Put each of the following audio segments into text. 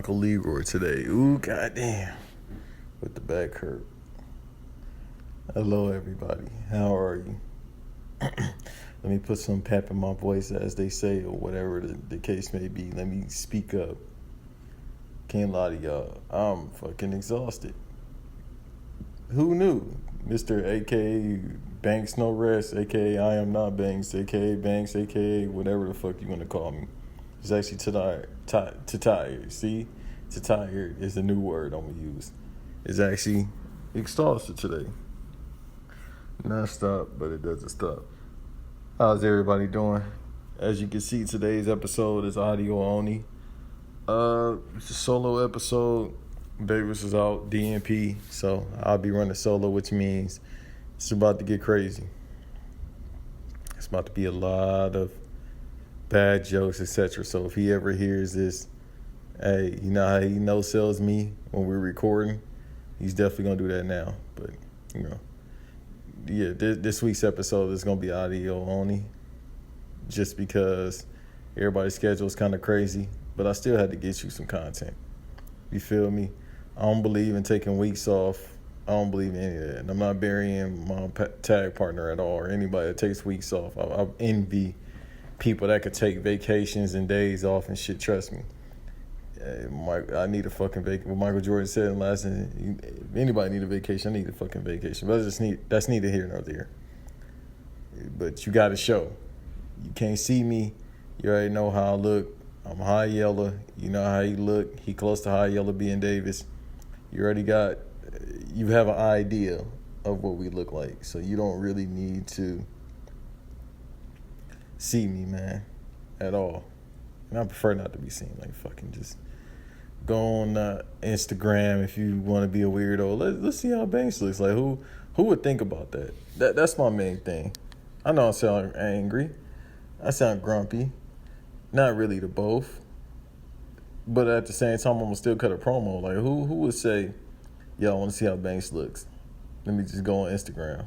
Michael Leroy today. Ooh, goddamn. With the back hurt. Hello, everybody. How are you? Let me put some pep in my voice, as they say, or whatever the case may be. Let me speak up. Can't lie to y'all. I'm fucking exhausted. Who knew? Mr. A.K.A. Banks No Rest, A.K.A. iamnotbanks, A.k.A. Banks, A.k.A. whatever the fuck you want to call me. It's actually tired. See? Tired is the new word I'm going to use. It's actually exhausted today. Not stop, but it doesn't stop. How's everybody doing? As you can see, today's episode is audio only. It's a solo episode. Davis is out, DNP, so I'll be running solo, which means it's about to get crazy. It's about to be a lot of bad jokes, etc. So if he ever hears this, hey, you know how he no-sells me when we're recording? He's definitely going to do that now. But, yeah, this week's episode is going to be audio only just because everybody's schedule is kind of crazy. But I still had to get you some content. You feel me? I don't believe in taking weeks off. I don't believe in any of that. And I'm not burying my tag partner at all or anybody that takes weeks off. I envy people that could take vacations and days off and shit. Trust me. I need a fucking vacation. What Michael Jordan said in last, if anybody need a vacation, I need a fucking vacation. But that's neither here nor there. But you got to show. You can't see me. You already know how I look. I'm high yellow. You know how he look. He close to high yellow being Davis. You have an idea of what we look like. So you don't really need to see me, man, at all. And I prefer not to be seen. Like, fucking just go on Instagram if you want to be a weirdo. Let's see how Banks looks. Like, who would think about that? That's my main thing. I know I sound angry. I sound grumpy. Not really to both. But at the same time, I'm going to still cut a promo. Like, who would say, yo, I want to see how Banks looks. Let me just go on Instagram.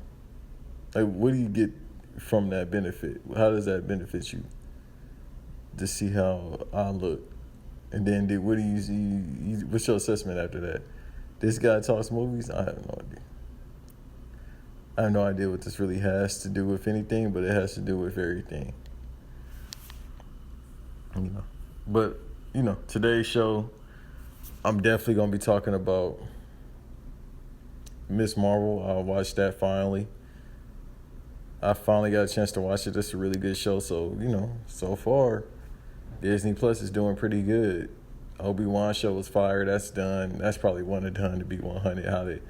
Like, what do you get from that benefit? How does that benefit you? To see how I look. And then what do you see? What's your assessment after that? This guy talks movies? I have no idea. I have no idea what this really has to do with anything, but it has to do with everything. But, today's show, I'm definitely going to be talking about Miss Marvel. I watched that finally. I finally got a chance to watch it. It's a really good show. So, so far, Disney Plus is doing pretty good. Obi-Wan show was fire. That's done. That's probably one and done, to be 100.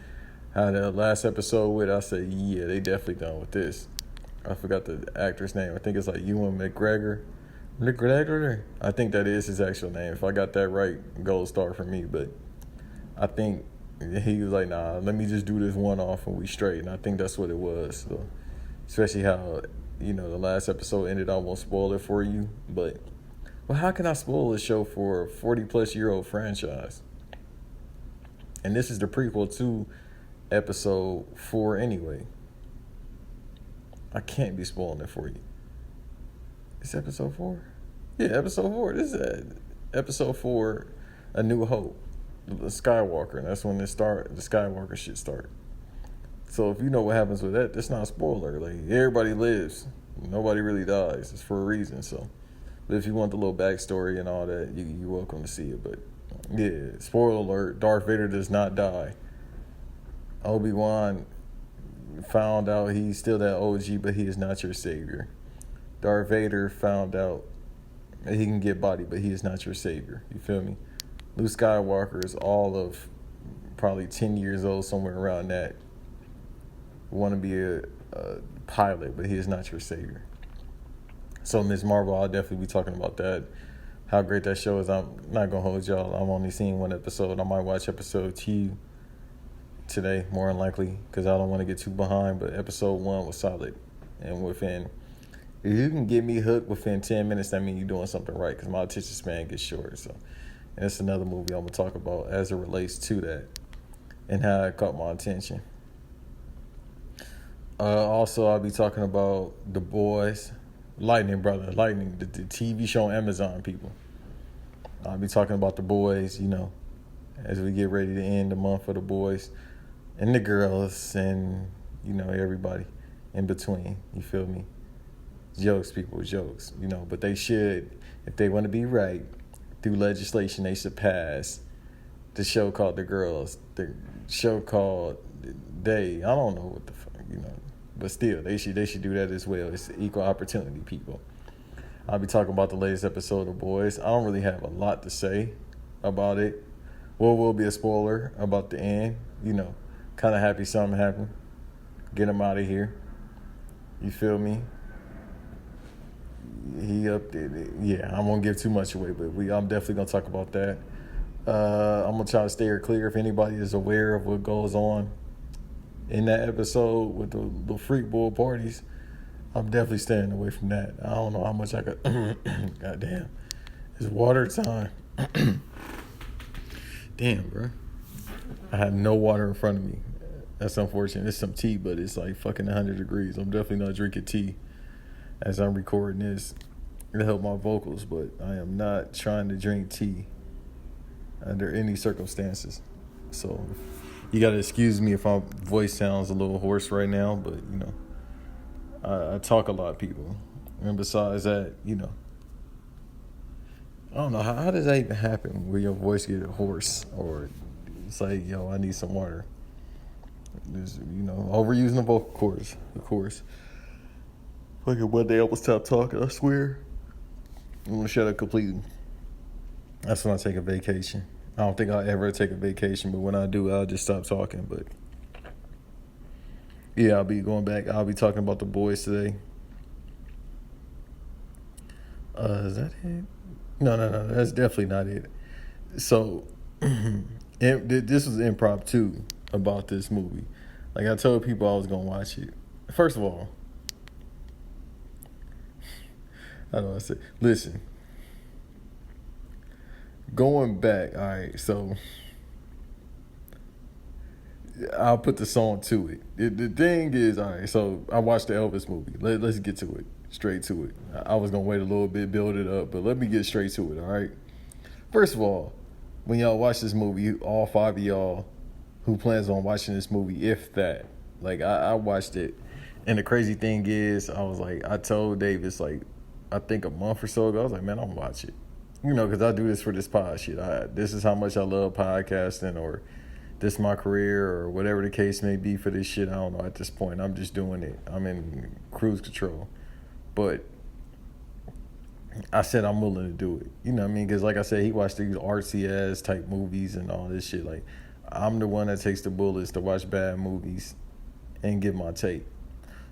How the last episode went, I said, yeah, they definitely done with this. I forgot the actor's name. I think it's like Ewan McGregor. I think that is his actual name. If I got that right, gold star for me. But I think he was like, nah, let me just do this one off and we straight. And I think that's what it was. So, especially how, the last episode ended. I won't spoil it for you. But, well, how can I spoil a show for a 40-plus-year-old franchise? And this is the prequel to episode 4 anyway. I can't be spoiling it for you. It's episode 4? Yeah, episode 4. This is episode 4, A New Hope. The Skywalker. And that's when the Skywalker shit start. So if you know what happens with that, that's not a spoiler. Like, everybody lives. Nobody really dies. It's for a reason. So, but if you want the little backstory and all that, you're welcome to see it. But, yeah, spoiler alert, Darth Vader does not die. Obi-Wan found out he's still that OG, but he is not your savior. Darth Vader found out that he can get body, but he is not your savior. You feel me? Luke Skywalker is all of probably 10 years old, somewhere around that. Want to be a pilot, but he is not your savior. So Ms. Marvel, I'll definitely be talking about that. How great that show is. I'm not going to hold y'all. I'm only seeing one episode. I might watch episode 2 today, more than likely, because I don't want to get too behind. But episode 1 was solid. And if you can get me hooked within 10 minutes, that means you're doing something right, because my attention span gets short. So, and it's another movie I'm going to talk about as it relates to that and how it caught my attention. Also, I'll be talking about The Boys, Lightning, the TV show on Amazon, people. I'll be talking about the boys, as we get ready to end the month for the boys and the girls and, everybody in between. You feel me? Jokes, people, jokes, but they should, if they want to be right, through legislation, they should pass the show called The Girls, the show called They. I don't know what the fuck, but still, they should do that as well. It's equal opportunity, people. I'll be talking about the latest episode of Boys. I don't really have a lot to say about it. Well, will be a spoiler about the end. Kind of happy something happened. Get him out of here. You feel me? He up there. Yeah, I won't give too much away, but I'm definitely going to talk about that. I'm going to try to stay clear if anybody is aware of what goes on in that episode with the freak bull parties. I'm definitely staying away from that. I don't know how much I could. Goddamn. It's water time. Damn, bro. I have no water in front of me. That's unfortunate. It's some tea, but it's like fucking 100 degrees. I'm definitely not drinking tea as I'm recording this to help my vocals, but I am not trying to drink tea under any circumstances. So you got to excuse me if my voice sounds a little hoarse right now, but, I talk a lot, people. And besides that, I don't know, how does that even happen where your voice gets hoarse or it's like, yo, I need some water? There's, overusing the vocal cords, of course. Fucking one day I will stop talking, I swear. I'm going to shut up completely. That's when I take a vacation. I don't think I'll ever take a vacation, but when I do, I'll just stop talking. But yeah, I'll be going back. I'll be talking about the boys today. Is that it? No, that's definitely not it. So, this was impromptu about this movie. Like, I told people I was going to watch it. First of all, I don't know what I said. Listen, going back, all right, so I'll put the song to it. The thing is, all right, so I watched the Elvis movie. Let's get to it, straight to it. I was going to wait a little bit, build it up, but let me get straight to it, all right? First of all, when y'all watch this movie, all 5 of y'all who plans on watching this movie, if that, like, I watched it, and the crazy thing is, I told Davis, like, I think a month or so ago, I was like, man, I'm going to watch it. Because I do this for this pod shit. This is how much I love podcasting, or this is my career, or whatever the case may be for this shit. I don't know at this point. I'm just doing it. I'm in cruise control. But I said I'm willing to do it. You know what I mean? Because like I said, he watched these artsy-ass type movies and all this shit. Like, I'm the one that takes the bullets to watch bad movies and give my take.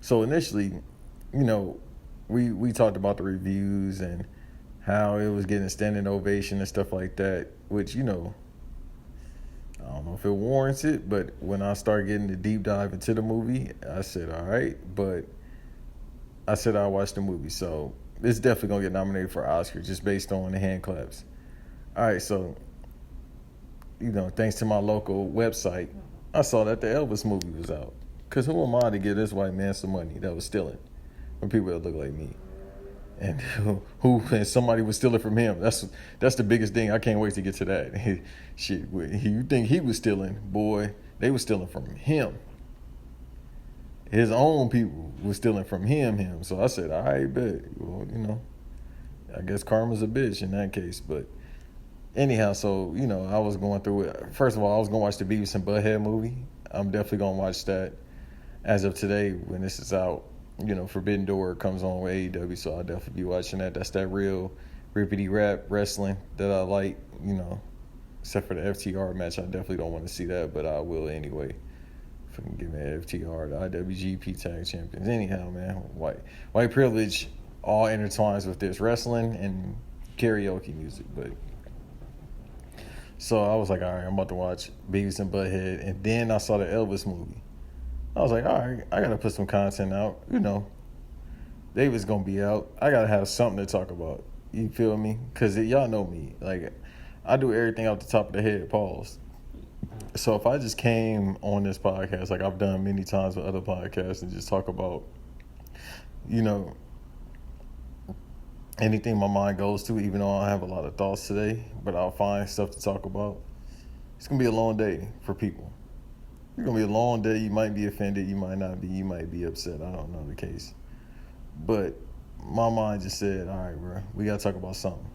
So initially, we talked about the reviews and how it was getting a standing ovation and stuff like that, which, I don't know if it warrants it, but when I started getting the deep dive into the movie, I said, all right, but I said I'll watch the movie. So it's definitely going to get nominated for Oscar just based on the hand claps. All right, so, thanks to my local website, I saw that the Elvis movie was out. Because who am I to give this white man some money that was stealing from people that look like me? And and somebody was stealing from him. That's the biggest thing. I can't wait to get to that. Shit, you think he was stealing? Boy, they were stealing from him. His own people were stealing from him. So I said, all right, bet. Well, I guess karma's a bitch in that case. But anyhow, so, I was going through it. First of all, I was going to watch the Beavis and Butthead movie. I'm definitely going to watch that as of today when this is out. Forbidden Door comes on with AEW, so I'll definitely be watching that. That's that real rippity rap wrestling that I like, except for the FTR match. I definitely don't want to see that, but I will anyway. If I can give me an FTR, the IWGP Tag Champions. Anyhow, man, white privilege all intertwines with this wrestling and karaoke music. But so I was like, all right, I'm about to watch Beavis and Butthead, and then I saw the Elvis movie. I was like, all right, I got to put some content out. David's going to be out. I got to have something to talk about. You feel me? Because y'all know me. Like, I do everything off the top of the head, pause. So if I just came on this podcast, like I've done many times with other podcasts, and just talk about, anything my mind goes to, even though I have a lot of thoughts today, but I'll find stuff to talk about. It's going to be a long day for people. It's going to be a long day. You might be offended. You might not be. You might be upset. I don't know the case. But my mind just said, all right, bro, we got to talk about something.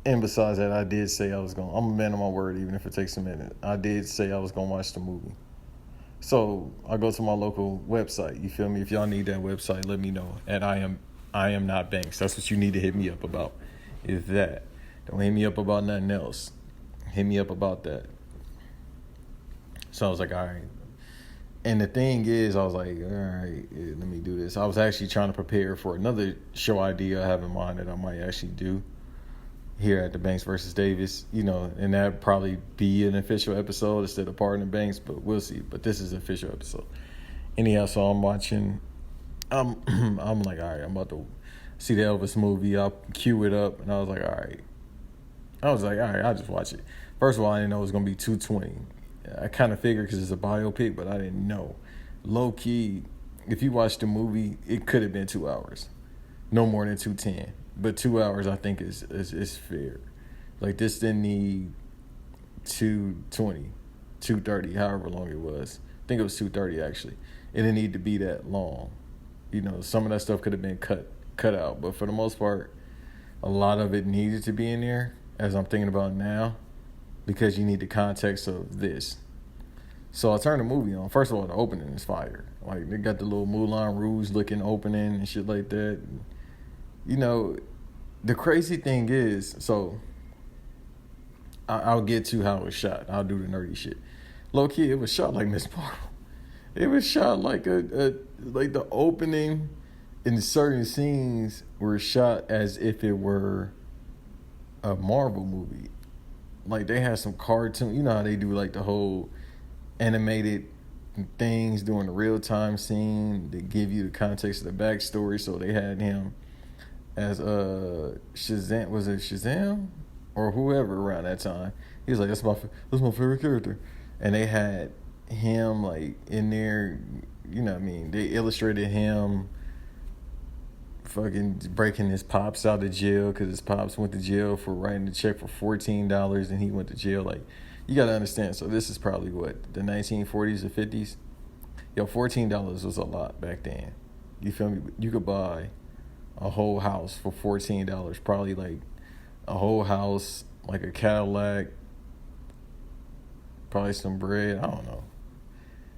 And besides that, I did say I'm a man of my word, even if it takes a minute. I did say I was going to watch the movie. So I go to my local website. You feel me? If y'all need that website, let me know at iamnotbanks. That's what you need to hit me up about, is that. Don't hit me up about nothing else. Hit me up about that. So I was like, all right. And the thing is, I was like, all right, let me do this. I was actually trying to prepare for another show idea I have in mind that I might actually do here at the Banks versus Davis, and that'd probably be an official episode instead of P.ardon and Banks, but we'll see. But this is an official episode. Anyhow, so I'm watching. I'm like, all right, I'm about to see the Elvis movie. I'll cue it up, and I was like, all right, I'll just watch it. First of all, I didn't know it was gonna be 220. I kind of figured because it's a biopic, but I didn't know. Low key, if you watch the movie, it could have been 2 hours, no more than 210. But 2 hours, I think, is fair. Like, this didn't need 220, 230, however long it was. I think it was 230, actually. It didn't need to be that long. Some of that stuff could have been cut out. But for the most part, a lot of it needed to be in there, as I'm thinking about now, because you need the context of this. So I turned the movie on. First of all, the opening is fire. Like, they got the little Moulin Rouge looking opening and shit like that. The crazy thing is, so I'll get to how it was shot. I'll do the nerdy shit. Low key, it was shot like Miss Marvel. It was shot like like the opening in certain scenes were shot as if it were a Marvel movie. Like, they had some cartoon, you know how they do like the whole animated things during the real time scene that give you the context of the backstory. So they had him as Shazam. Was it Shazam or whoever around that time? He was like, that's my favorite character. And they had him like in there, what I mean? They illustrated him fucking breaking his pops out of jail because his pops went to jail for writing the check for $14 and he went to jail. Like, you got to understand. So this is probably what, the 1940s or 50s? Yo, $14 was a lot back then. You feel me? You could buy a whole house for $14, probably like a whole house, like a Cadillac, probably some bread. I don't know.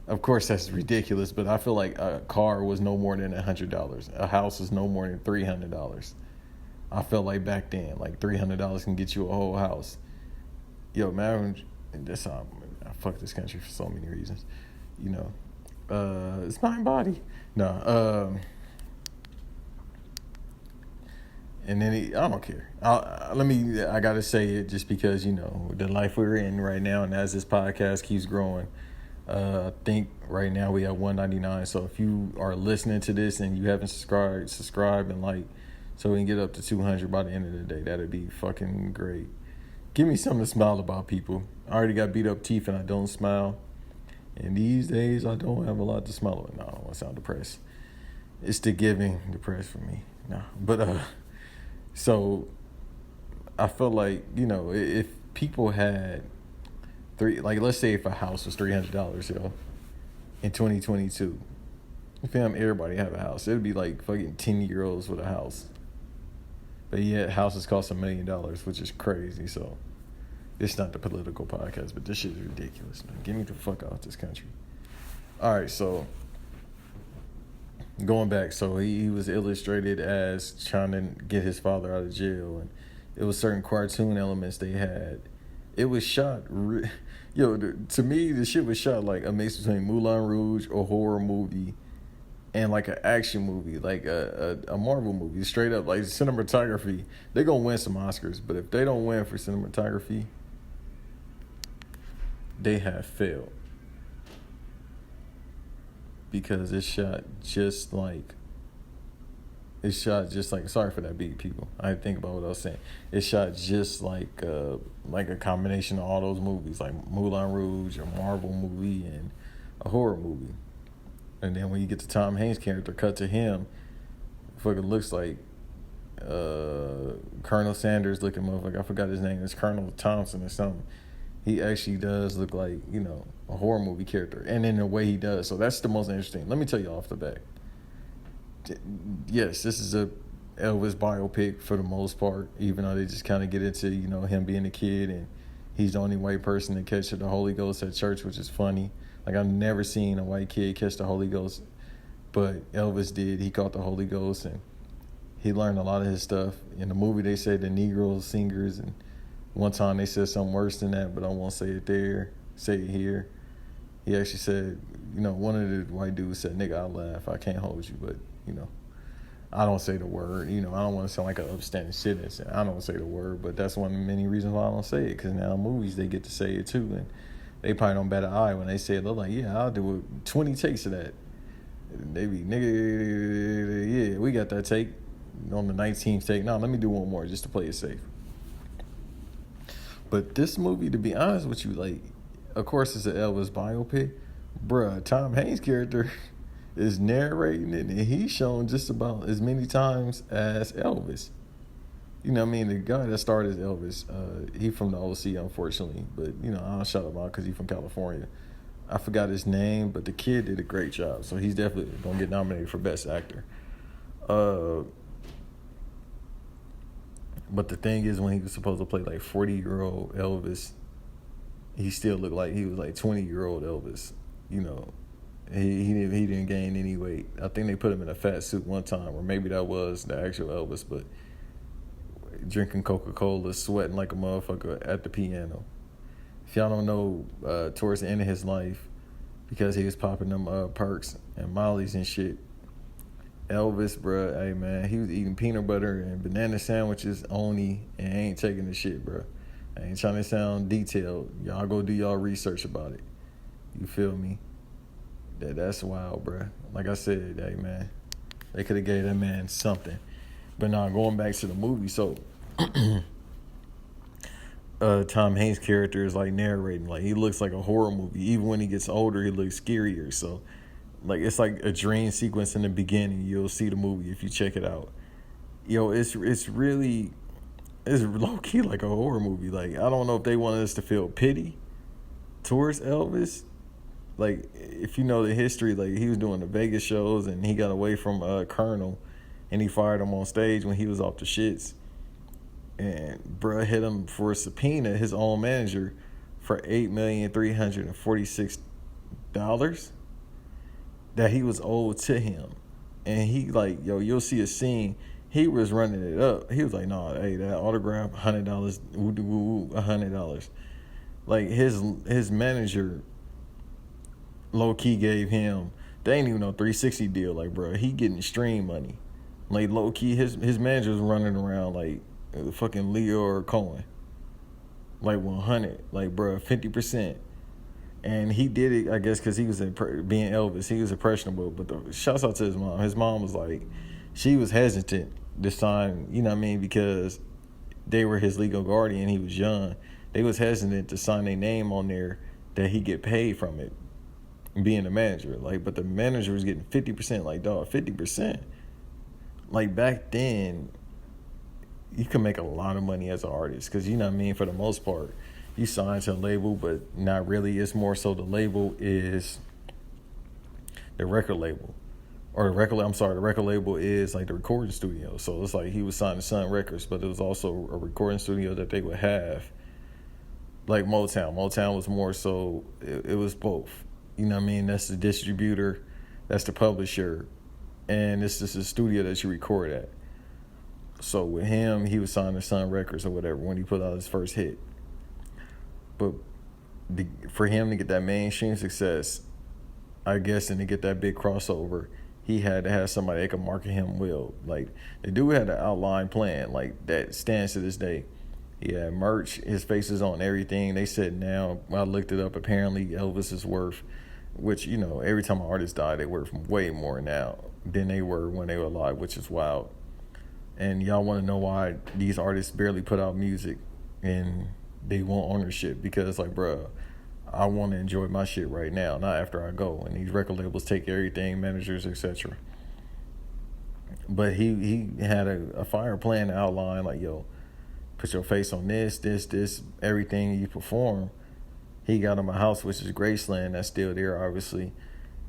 Of course, that's ridiculous, but I feel like a car was no more than $100. A house was no more than $300. I felt like back then, like $300 can get you a whole house. Yo, man, that's how I fuck this country for so many reasons. It's my body. No, and then I don't care. I gotta say it just because, the life we're in right now, and as this podcast keeps growing, I think right now we have 199. So if you are listening to this and you haven't subscribe and like, so we can get up to 200 by the end of the day. That'd be fucking great. Give me something to smile about, people. I already got beat up teeth and I don't smile. And these days I don't have a lot to smile about. No, I don't want to sound depressed. It's the giving depressed for me. No, but so I feel like, if people had let's say if a house was $300, in 2022, fam, everybody have a house. It'd be like fucking 10-year-olds with a house. But yet houses cost $1 million, which is crazy. So it's not the political podcast, but this shit is ridiculous, man. Get me the fuck out of this country. All right, so going back, so he was illustrated as trying to get his father out of jail, and it was certain cartoon elements they had. It was shot, to me, the shit was shot like a mix between Moulin Rouge, a horror movie, and like an action movie, like a Marvel movie, straight up. Like, cinematography, they're going to win some Oscars, but if they don't win for cinematography, they have failed. Because it's shot just like, sorry for that beat, people. I didn't think about what I was saying. It's shot just like a combination of all those movies, like Moulin Rouge, a Marvel movie, and a horror movie. And then when you get to Tom Hanks' character, cut to him, fucking looks like Colonel Sanders looking motherfucker. I forgot his name. It's Colonel Thompson or something. He actually does look like, a horror movie character. And in the way he does. So that's the most interesting. Let me tell you off the bat. Yes, this is a Elvis biopic for the most part, even though they just kind of get into, him being a kid and he's the only white person to catch the Holy Ghost at church, which is funny. Like, I've never seen a white kid catch the Holy Ghost, but Elvis did. He caught the Holy Ghost and he learned a lot of his stuff. In the movie, they said the Negro singers, and one time they said something worse than that, but I won't say it there, say it here. He actually said, one of the white dudes said, "Nigga, I'll laugh. I can't hold you," but, I don't say the word. I don't want to sound like an upstanding citizen. I don't say the word, but that's one of the many reasons why I don't say it, because now movies, they get to say it too, and they probably don't bat an eye when they say it. They're like, yeah, I'll do 20 takes of that. They be, nigga, yeah, we got that take on the 19th take. No, let me do one more just to play it safe. But this movie, to be honest with you, like, of course it's an Elvis biopic. Bruh, Tom Hanks' character is narrating it, and he's shown just about as many times as Elvis. The guy that starred as Elvis, he from the OC, unfortunately, but, I'll shout him out because he's from California. I forgot his name, but the kid did a great job, so he's definitely going to get nominated for Best Actor. But the thing is, when he was supposed to play, like, 40-year-old Elvis, he still looked like he was, like, 20-year-old Elvis, He didn't gain any weight. I think they put him in a fat suit one time, or maybe that was the actual Elvis, but drinking Coca-Cola, sweating like a motherfucker at the piano. If y'all don't know, towards the end of his life, because he was popping them perks and mollies and shit, Elvis, bruh, hey man, he was eating peanut butter and banana sandwiches only and ain't taking the shit, bruh. I ain't trying to sound detailed. Y'all go do y'all research about it. You feel me? That's wild, bruh. Like I said, hey man, they could have gave that man something. But now, going back to the movie, so Tom Hanks' character is like narrating, like he looks like a horror movie. Even when he gets older, he looks scarier. So, like, it's like a dream sequence in the beginning. You'll see the movie if you check it out. It's really, it's low key like a horror movie. Like, I don't know if they wanted us to feel pity towards Elvis. Like, if you know the history, like, he was doing the Vegas shows and he got away from Colonel, and he fired him on stage when he was off the shits. And bruh hit him for a subpoena, his own manager, for $8,346 that he was owed to him. And he, like, you'll see a scene, he was running it up. He was like, nah, hey, that autograph, $100, $100. Like, his manager low-key gave him, they ain't even no 360 deal. Like, bro, he getting stream money. Like, low-key, his manager was running around like fucking Leo or Cohen. Like, 100. Like, bro, 50%. And he did it, I guess, because he was being Elvis. He was impressionable. But shouts out to his mom. His mom was like, she was hesitant this time, because they were his legal guardian. He was young. They was hesitant to sign their name on there that he get paid from it, being the manager. Like, but the manager was getting 50%. Like, dog, 50%. Like, back then, you can make a lot of money as an artist, because, for the most part, you sign to a label, but not really. It's more so the label is the record label. Or the record label is like the recording studio. So it's like he was signed to Sun Records, but it was also a recording studio that they would have. Like Motown. Motown was more so, it was both. That's the distributor, that's the publisher, and it's just a studio that you record at. So with him, he was signed to Sun Records or whatever when he put out his first hit. But for him to get that mainstream success, I guess, and to get that big crossover, he had to have somebody that could market him well. Like, the dude had an outline plan, like, that stands to this day. He had merch, his face is on everything. They said now, I looked it up, apparently Elvis is worth, which, every time an artist died, they worth way more now than they were when they were alive, which is wild. And y'all want to know why these artists barely put out music and they want ownership? Because, like, bruh, I want to enjoy my shit right now, not after I go. And these record labels take everything, managers, etc. But he had a fire plan outline, like, yo, put your face on this, everything you perform. He got him a house, which is Graceland, that's still there, obviously.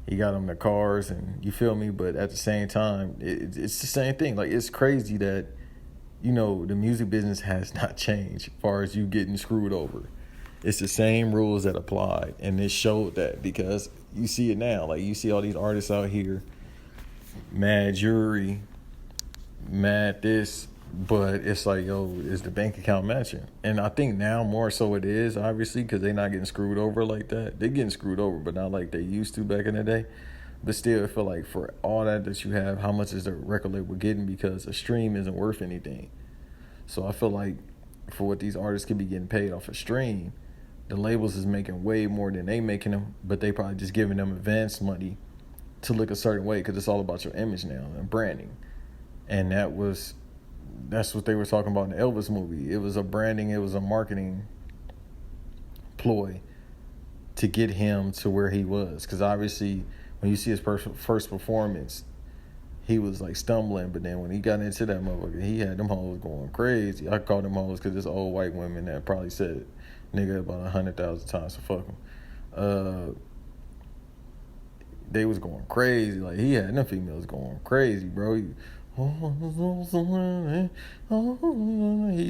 He got him the cars, and you feel me? But at the same time, it's the same thing. Like, it's crazy that, the music business has not changed as far as you getting screwed over. It's the same rules that apply, and it showed that because you see it now. Like, you see all these artists out here, mad jewelry, mad this, but it's like, yo, is the bank account matching? And I think now more so it is, obviously, because they're not getting screwed over like that. They're getting screwed over, but not like they used to back in the day. But still, I feel like for all that you have, how much is the record label getting? Because a stream isn't worth anything. So I feel like for what these artists could be getting paid off a stream, the labels is making way more than they making them, but they probably just giving them advance money to look a certain way because it's all about your image now and branding. And that's what they were talking about in the Elvis movie. It was a branding, it was a marketing ploy to get him to where he was. Because obviously, when you see his first performance, he was like stumbling, but then when he got into that motherfucker, he had them hoes going crazy. I call them hoes because it's old white women that probably said nigga about 100,000 times, so fuck him. They was going crazy. Like, he had them females going crazy, bro. He'd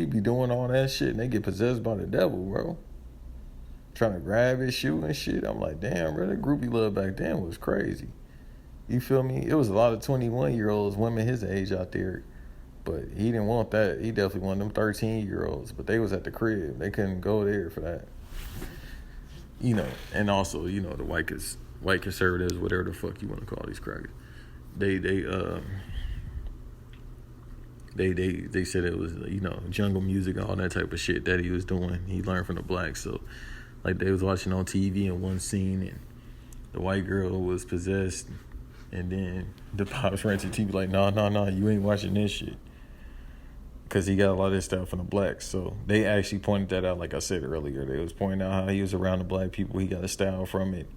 be doing all that shit, and they get possessed by the devil, bro. Trying to grab his shoe and shit. I'm like, damn, bro, that groupie love back then was crazy. You feel me? It was a lot of 21-year-olds, women his age out there, but he didn't want that. He definitely wanted them 13-year-olds, but they was at the crib. They couldn't go there for that. And also, the white conservatives, whatever the fuck you want to call these crackers, they said it was, jungle music and all that type of shit that he was doing. He learned from the blacks. So, like, they was watching on TV in one scene, and the white girl was possessed, and then the pops ran to TV like, no, you ain't watching this shit. Because he got a lot of this stuff from the blacks. So they actually pointed that out, like I said earlier. They was pointing out how he was around the black people. He got a style from it.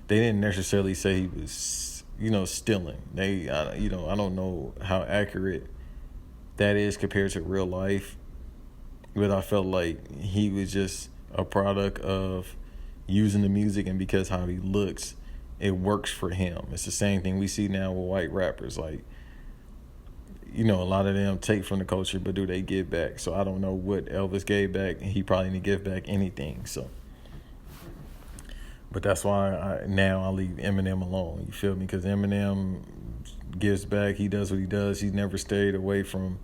They didn't necessarily say he was, stealing. I don't know how accurate that is compared to real life. But I felt like he was just a product of using the music, and because how he looks, it works for him. It's the same thing we see now with white rappers. Like, a lot of them take from the culture, but do they give back? So I don't know what Elvis gave back. He probably didn't give back anything. So, but that's why I leave Eminem alone. You feel me? Because Eminem gives back. He does what he does. He's never stayed away from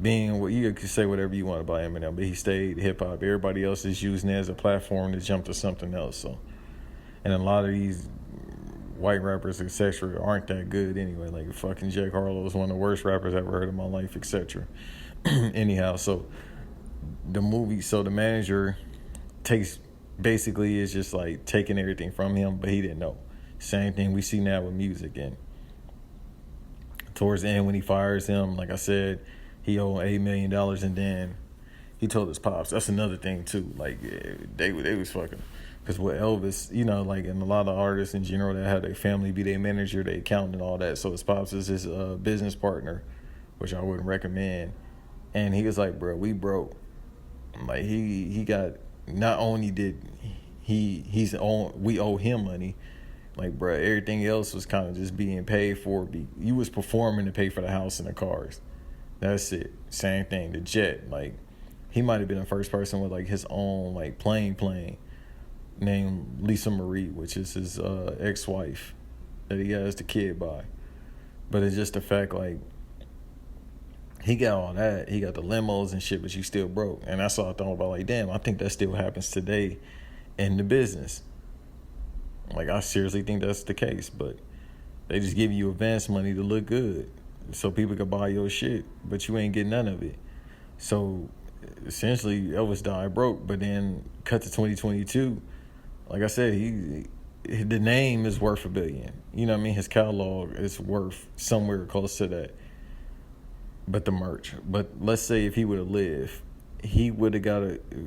being what you could say whatever you want about Eminem, but he stayed hip hop. Everybody else is using it as a platform to jump to something else. So, and a lot of these white rappers, etc., aren't that good anyway. Like, fucking Jack Harlow is one of the worst rappers I've ever heard in my life, etc. Anyhow, so the manager is just like taking everything from him, but he didn't know. Same thing we see now with music. And towards the end, when he fires him, like I said, he owed $8 million, and then he told his pops. That's another thing too. Like, they was fucking. Because with Elvis, like, and a lot of artists in general that have their family be their manager, their accountant, and all that. So his pops is his business partner, which I wouldn't recommend. And he was like, bro, we broke. Like, he got, not only did we owe him money. Like, bro, everything else was kind of just being paid for. You was performing to pay for the house and the cars. That's it. Same thing. The jet. Like, he might have been the first person with, like, his own, like, plane named Lisa Marie, which is his ex-wife that he has the kid by. But it's just the fact, like, he got all that. He got the limos and shit, but you still broke. And that's all I thought about. Like, damn, I think that still happens today in the business. Like, I seriously think that's the case. But they just give you advance money to look good so people can buy your shit, but you ain't getting none of it. So essentially, Elvis died broke. But then cut to 2022. Like I said, the name is worth $1 billion. You know what I mean? His catalog is worth somewhere close to that. But the merch. But let's say if he would have lived, he would have got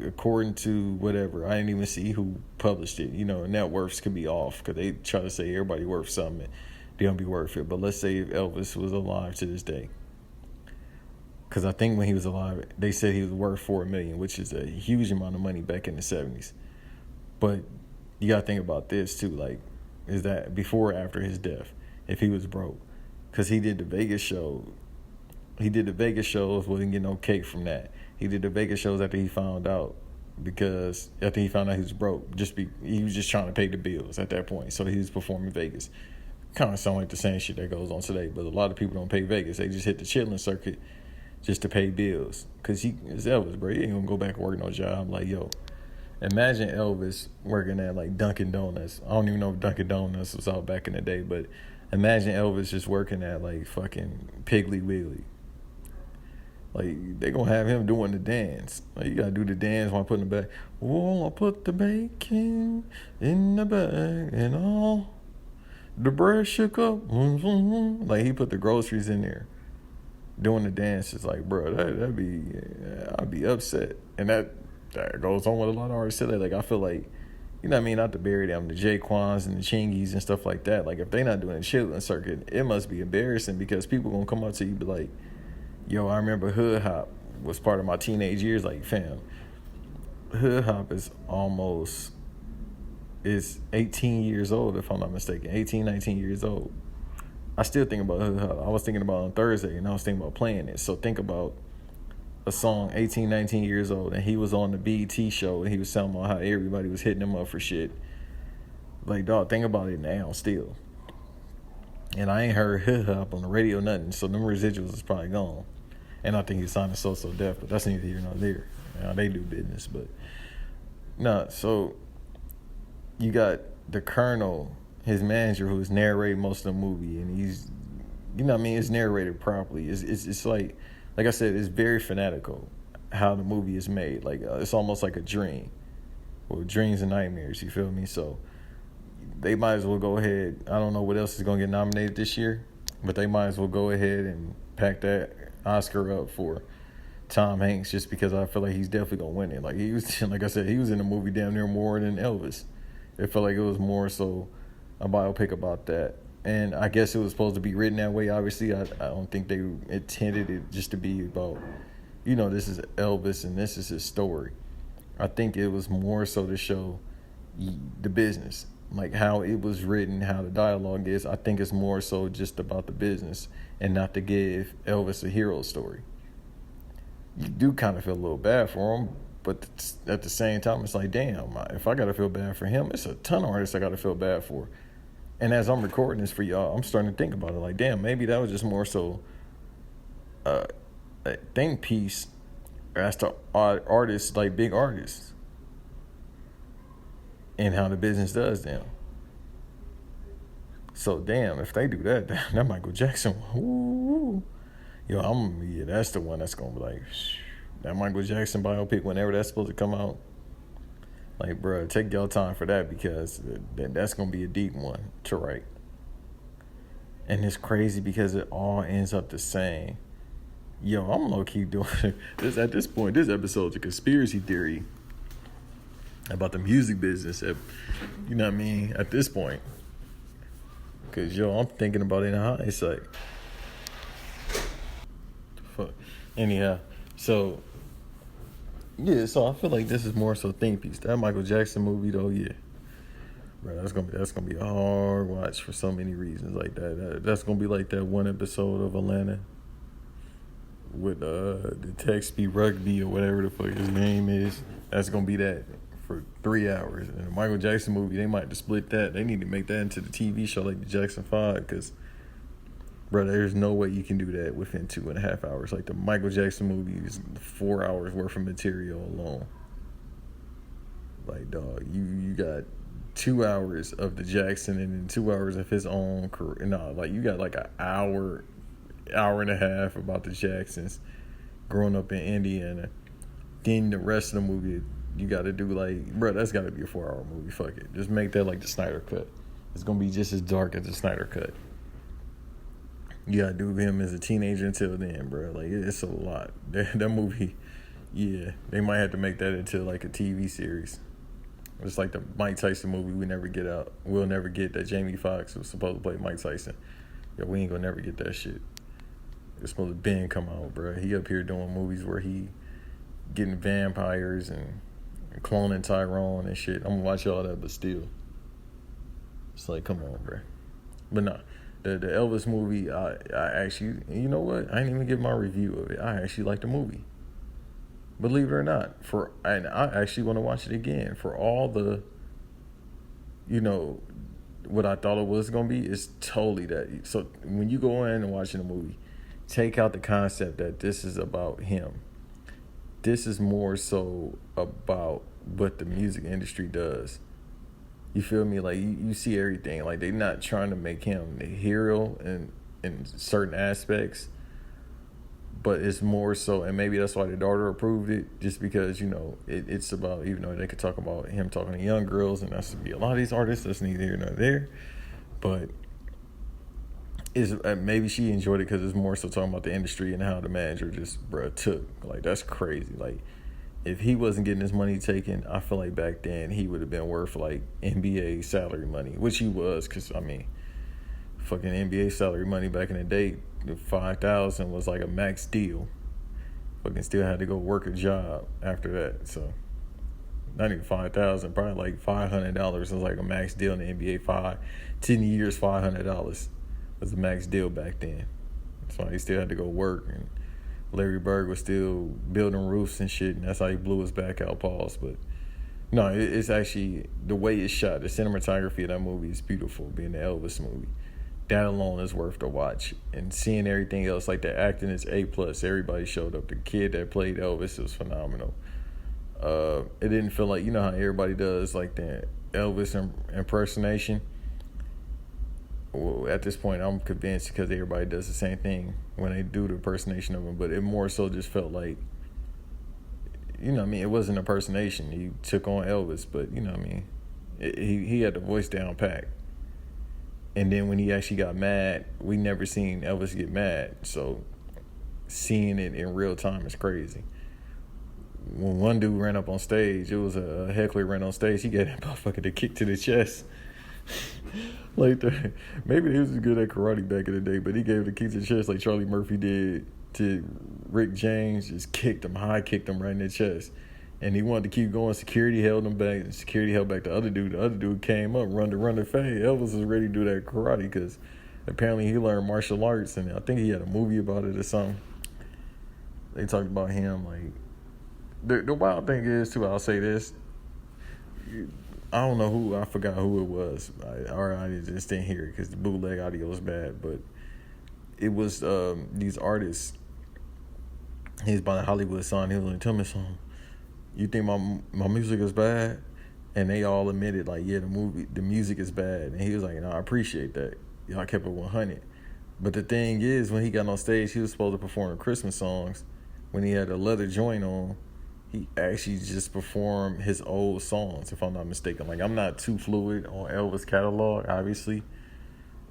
according to whatever. I didn't even see who published it. Net worths could be off because they try to say everybody worth something. they don't be worth it. But let's say if Elvis was alive to this day, because I think when he was alive, they said he was worth $4 million, which is a huge amount of money back in the 70s. But you gotta think about this too, like, is that before or after his death? If he was broke, because he did the Vegas show. He did the Vegas shows, wasn't getting no cake from that. He did the Vegas shows after he found out, because after he found out he was broke, he was just trying to pay the bills at that point. So he was performing Vegas. Kind of sound like the same shit that goes on today, but a lot of people don't pay Vegas. They just hit the chilling circuit just to pay bills. Because it's Elvis, bro. He ain't gonna go back and work no job. Like, yo, imagine Elvis working at like Dunkin' Donuts. I don't even know if Dunkin' Donuts was out back in the day, but imagine Elvis just working at like fucking Piggly Wiggly. Like, they gonna have him doing the dance. Like, you gotta do the dance while putting the bag. Oh, I put the bacon in the bag and all the bread shook up. Like, he put the groceries in there. Doing the dance is like, bro, I'd be upset. And that goes on with a lot of artists today. Like, I feel like, you know what I mean, not to bury them, the Jaquans and the Chingies and stuff like that. Like, if they not doing the chilling circuit, it must be embarrassing, because people gonna come up to you and be like, yo, I remember Hood Hop was part of my teenage years. Like, fam, Hood Hop is 18 years old, if I'm not mistaken. 18, 19 years old. I still think about Hood Hop. I was thinking about it on Thursday, and I was thinking about playing it. So think about a song, 18, 19 years old, and he was on the BET show, and he was talking about how everybody was hitting him up for shit. Like, dog, think about it now still. And I ain't heard Hood Hop on the radio, nothing, so them residuals is probably gone. And I think he signed a So Def, but that's neither here nor there. They do business, but nah. So you got the Colonel, his manager, who's narrating most of the movie, and he's, you know what I mean, it's narrated properly. It's like I said, it's very fanatical how the movie is made. Like, it's almost like a dream, or dreams and nightmares. You feel me? So they might as well go ahead. I don't know what else is gonna get nominated this year, but they might as well go ahead and pack that Oscar up for Tom Hanks, just because I feel like he's definitely gonna win it. Like, he was, like I said, he was in the movie damn near more than Elvis. It felt like it was more so a biopic about that, and I guess it was supposed to be written that way. Obviously, I don't think they intended it just to be about, you know, this is Elvis and this is his story. I think it was more so to show the business, like how it was written, how the dialogue is. I think it's more so just about the business, and not to give Elvis a hero story. You do kind of feel a little bad for him, but at the same time, it's like, damn, if I got to feel bad for him, it's a ton of artists I got to feel bad for. And as I'm recording this for y'all, I'm starting to think about it. Like, damn, maybe that was just more so a think piece as to artists, like big artists, and how the business does them. So, damn, if they do that, that Michael Jackson, ooh, yo, that's the one that's going to be like, that Michael Jackson biopic, whenever that's supposed to come out. Like, bro, take y'all time for that, because that's going to be a deep one to write. And it's crazy because it all ends up the same. Yo, I'm low-key doing this at this point. This episode's a conspiracy theory about the music business, you know what I mean, at this point. Because, yo, I'm thinking about it in hindsight. Fuck. Anyhow, so, yeah, so I feel like this is more so think piece. That Michael Jackson movie, though, yeah. Bro, that's gonna be a hard watch for so many reasons like that. That's gonna be like that one episode of Atlanta with the Texby Rugby or whatever the fuck his name is. That's gonna be that for 3 hours. And the Michael Jackson movie, they might have to split that. They need to make that into the TV show like the Jackson 5, because, bro, there's no way you can do that within 2.5 hours. Like, the Michael Jackson movie is 4 hours worth of material alone. Like, dog, you got 2 hours of the Jackson and then 2 hours of his own career. No, like, you got like an hour and a half about the Jacksons growing up in Indiana. Then the rest of the movie, you got to do like, bro, that's got to be a 4-hour movie. Fuck it. Just make that like the Snyder Cut. It's going to be just as dark as the Snyder Cut. You got to do him as a teenager until then, bro. Like, it's a lot. That movie, yeah, they might have to make that into like a TV series. It's like the Mike Tyson movie we never get out. We'll never get that Jamie Foxx was supposed to play Mike Tyson. Yeah, we ain't gonna never get that shit. It's supposed to Ben come out, bro. He up here doing movies where he getting vampires and cloning Tyrone and shit. I'm gonna watch all that, but still, it's like, come on, bro. But nah, the Elvis movie, I actually, you know what? I didn't even give my review of it. I actually like the movie. Believe it or not, and I actually want to watch it again for all the, what I thought it was gonna be. It's totally that. So when you go in and watching a movie, take out the concept that this is about him. This is more so about what the music industry does. You feel me? Like you see everything. Like they're not trying to make him the hero in certain aspects, but it's more so, and maybe that's why the daughter approved it, just because it's about, even though they could talk about him talking to young girls, and that's to be a lot of these artists. That's neither here nor there, but maybe she enjoyed it because it's more so talking about the industry and how the manager just took. Like, that's crazy. Like, if he wasn't getting his money taken, I feel like back then he would have been worth like NBA salary money, which he was, because fucking NBA salary money back in the day, the $5,000 was like a max deal. Fucking still had to go work a job after that. So not even $5,000, probably like $500 was like a max deal in the NBA. 10 years, $500 was the max deal back then. That's why he still had to go work, and Larry Bird was still building roofs and shit, and that's how he blew his back out, pause. But no, it's actually the way it's shot, the cinematography of that movie is beautiful, being the Elvis movie. That alone is worth the watch. And seeing everything else, like the acting is A+. Everybody showed up. The kid that played Elvis was phenomenal. It didn't feel like, how everybody does like the Elvis impersonation. Well, at this point, I'm convinced, because everybody does the same thing when they do the impersonation of him. But it more so just felt like, it wasn't an impersonation. He took on Elvis, but he had the voice down pat. And then when he actually got mad, we never seen Elvis get mad. So seeing it in real time is crazy. When one dude ran up on stage, it was a heckler ran on stage. He got that motherfucker to kick to the chest. Maybe he was good at karate back in the day, but he gave the kick to the chest like Charlie Murphy did to Rick James. Just high kicked him right in the chest. And he wanted to keep going. Security held him back. Security held back the other dude. The other dude came up, run the fade. Elvis was ready to do that karate because apparently he learned martial arts, and I think he had a movie about it or something. They talked about him. Like, the wild thing is, too, I'll say this. I don't know I forgot who it was. I just didn't hear it because the bootleg audio was bad. But it was these artists. He's by the Hollywood song. He was like, tell me something. You think my music is bad? And they all admitted, like, yeah, the music is bad. And he was like, no, I appreciate that. Y'all kept it 100. But the thing is, when he got on stage, he was supposed to perform the Christmas songs. When he had a leather joint on, he actually just performed his old songs, if I'm not mistaken. Like, I'm not too fluid on Elvis' catalog, obviously.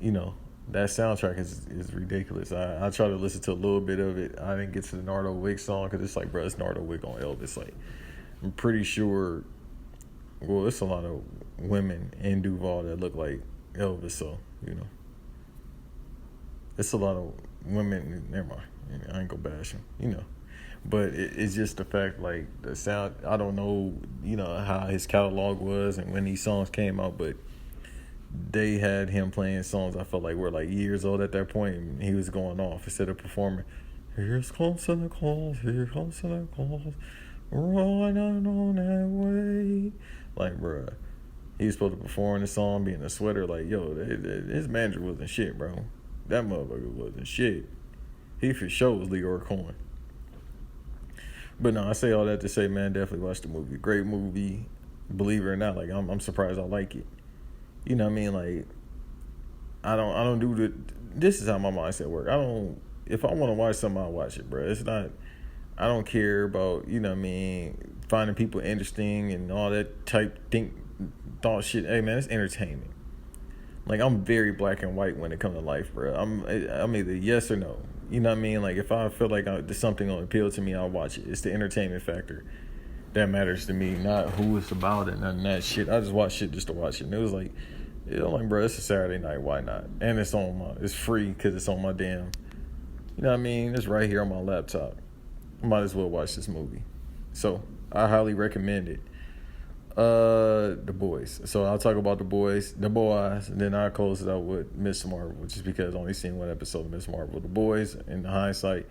That soundtrack is ridiculous. I try to listen to a little bit of it. I didn't get to the Nardo Wick song because it's like, bro, it's Nardo Wick on Elvis. Like, I'm pretty sure, well, it's a lot of women in Duval that look like Elvis, so, it's a lot of women, never mind, I ain't gonna bash him, but it's just the fact, like, the sound, I don't know, how his catalog was and when these songs came out, but they had him playing songs I felt like were like years old at that point, and he was going off instead of performing, here's close Santa Claus, here comes Santa Claus, running on that way. Like, bruh, he was supposed to perform the song, be in a sweater. Like, yo, his manager wasn't shit, bro. That motherfucker wasn't shit. He for sure was Leroy Cohen. But no, I say all that to say, man, definitely watch the movie. Great movie. Believe it or not, like, I'm surprised I like it. You know what I mean? Like, I don't do this is how my mindset works. If I want to watch something, I'll watch it, bro. It's not, I don't care about, finding people interesting and all that thought shit. Hey, man, it's entertainment. Like, I'm very black and white when it comes to life, bro. I'm either yes or no. You know what I mean? Like, if I feel like there's something gonna appeal to me, I'll watch it. It's the entertainment factor. that matters to me, not who it's about and none of that shit. I just watch shit just to watch it. And it was like, I'm like, bro, it's a Saturday night. Why not? And it's free because it's on my damn, you know what I mean? It's right here on my laptop. Might as well watch this movie. So I highly recommend it. The Boys. So I'll talk about the boys, and then I'll close it out with Miss Marvel, just because I only seen one episode of Miss Marvel. The Boys, in hindsight,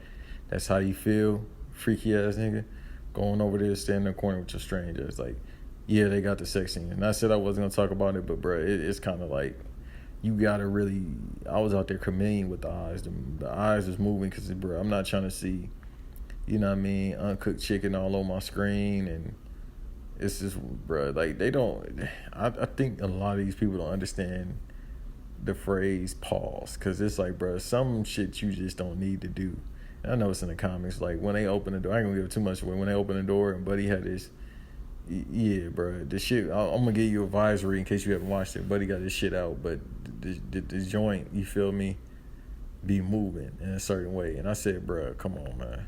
that's how you feel, freaky ass nigga, going over there, standing in the corner with your stranger. It's like, yeah, they got the sex scene. And I said I wasn't gonna talk about it, but bro, it's kind of like, you gotta really. I was out there committing with the eyes. The eyes was moving because, bro, I'm not trying to see, you know what I mean, uncooked chicken all on my screen. And it's just, bro, like, they don't. I think a lot of these people don't understand the phrase pause, because it's like, bro, some shit you just don't need to do. And I know it's in the comics. Like, when they open the door, I ain't gonna give too much away. When they open the door and Buddy had this. Yeah, bro, the shit, I'm gonna give you advisory in case you haven't watched it. Buddy got this shit out, but the joint, you feel me, be moving in a certain way. And I said, bro, come on, man.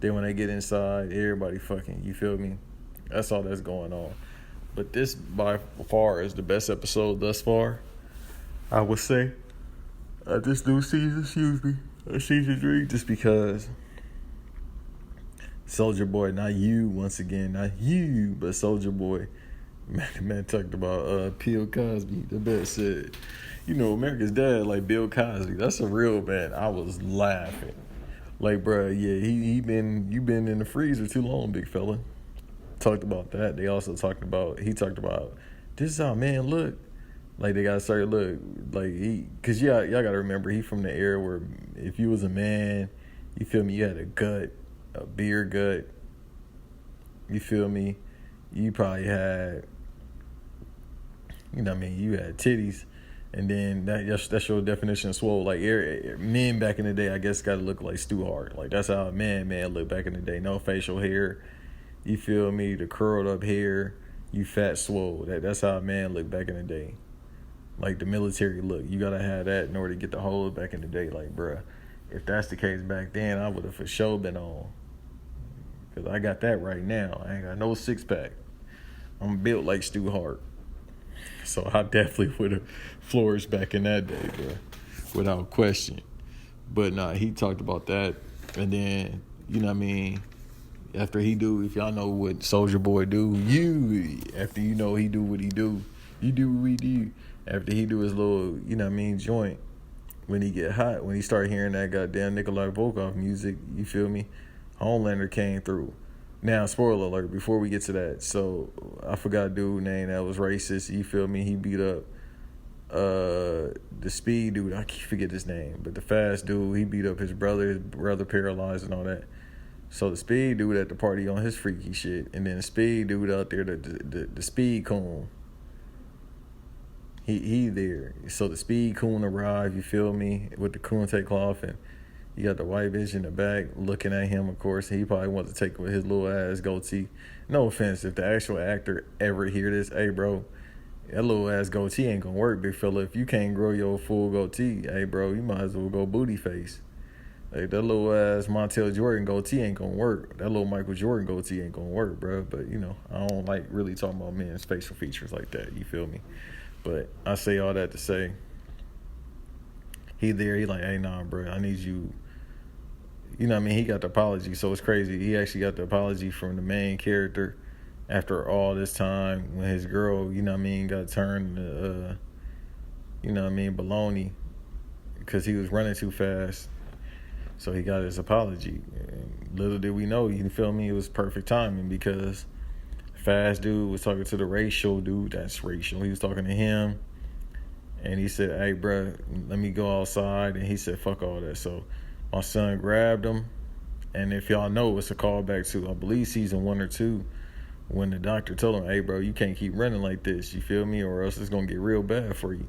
Then when they get inside, everybody fucking, you feel me? That's all that's going on. But this, by far, is the best episode thus far, I would say. This new season, season 3, just because Soulja Boy, not you, once again, not you, but Soulja Boy, man talked about Bill Cosby. The best said, America's Dad, like Bill Cosby. That's a real man. I was laughing. Like, bro, yeah, you been in the freezer too long, big fella. Talked about that. They also talked about, this is how men look. Like, they got a certain look. Like, because y'all got to remember, he from the era where if you was a man, you feel me, you had a gut, a beer gut, you feel me, you probably had, you had titties, and then that's your definition of swole. Like, men back in the day, I guess, got to look like Stu Hart. Like, that's how a man look back in the day. No facial hair, you feel me, the curled up hair, you fat swole. That's how a man looked back in the day. Like, the military look, you gotta have that in order to get the whole back in the day. Like, bruh, if that's the case back then, I would have for sure been on. Because I got that right now. I ain't got no six-pack. I'm built like Stu Hart. So I definitely would have flourished back in that day, bro, without question. But nah, he talked about that. And then, after he do, if y'all know what Soulja Boy do, after he do what he do, you do what we do. After he do his little, joint, when he get hot, when he start hearing that goddamn Nikolai Volkov music, you feel me? Homelander came through. Now, spoiler alert, before we get to that, so I forgot dude's name that was racist, you feel me? He beat up the speed dude, I can't forget his name, but the fast dude, he beat up his brother paralyzed and all that. So the speed dude at the party on his freaky shit, and then the speed dude out there, the speed coon, he there. So the speed coon arrived, you feel me, with the coon take off, and you got the white bitch in the back looking at him, of course. He probably wants to take with his little ass goatee. No offense, if the actual actor ever hear this, hey, bro, that little ass goatee ain't gonna work, big fella. If you can't grow your full goatee, hey, bro, you might as well go booty face. Like, that little ass Montel Jordan goatee ain't gonna work. That little Michael Jordan goatee ain't gonna work, bro. But, I don't like really talking about men's facial features like that, you feel me? But I say all that to say, he there, he like, hey, nah, bro, I need you. He got the apology, so it's crazy. He actually got the apology from the main character after all this time when his girl, got turned to, baloney because he was running too fast. So he got his apology. And little did we know, you feel me, it was perfect timing because fast dude was talking to the racial dude. That's racial. He was talking to him, and he said, hey, bro, let me go outside. And he said, fuck all that. So my son grabbed him, and if y'all know, it's a callback to, I believe, season 1 or 2, when the doctor told him, hey, bro, you can't keep running like this, you feel me, or else it's going to get real bad for you.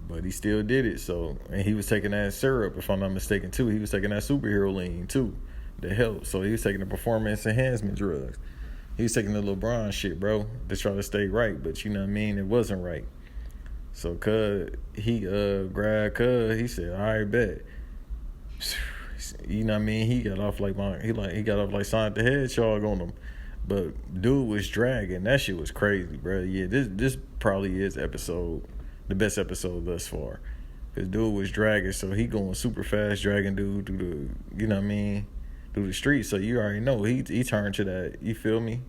But he still did it. So, and he was taking that syrup, if I'm not mistaken, too. He was taking that superhero lean, too, to help. So he was taking the performance enhancement drugs. He was taking the LeBron shit, bro, to try to stay right. But, it wasn't right. So, he grabbed he said, all right, bet. He got off like he got off like Sonic the Hedgehog on him. But dude was dragging. That shit was crazy, bro. Yeah, this probably is the best episode thus far. Cause dude was dragging, so he going super fast, dragging dude through the, you know what I mean, through the streets. So you already know he turned to that. You feel me?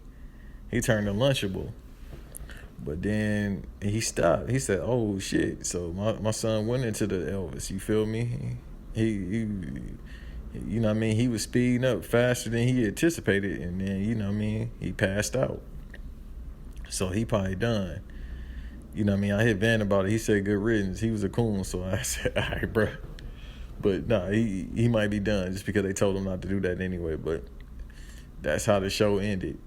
He turned to Lunchable. But then he stopped. He said, "Oh shit!" So my son went into the Elvis. You feel me? He you know what I mean? He was speeding up faster than he anticipated, and then you know what I mean? He passed out. So he probably done. You know what I mean? I hit Van about it. He said good riddance. He was a coon, so I said, all right, bro. But nah, he might be done just because they told him not to do that anyway. But that's how the show ended.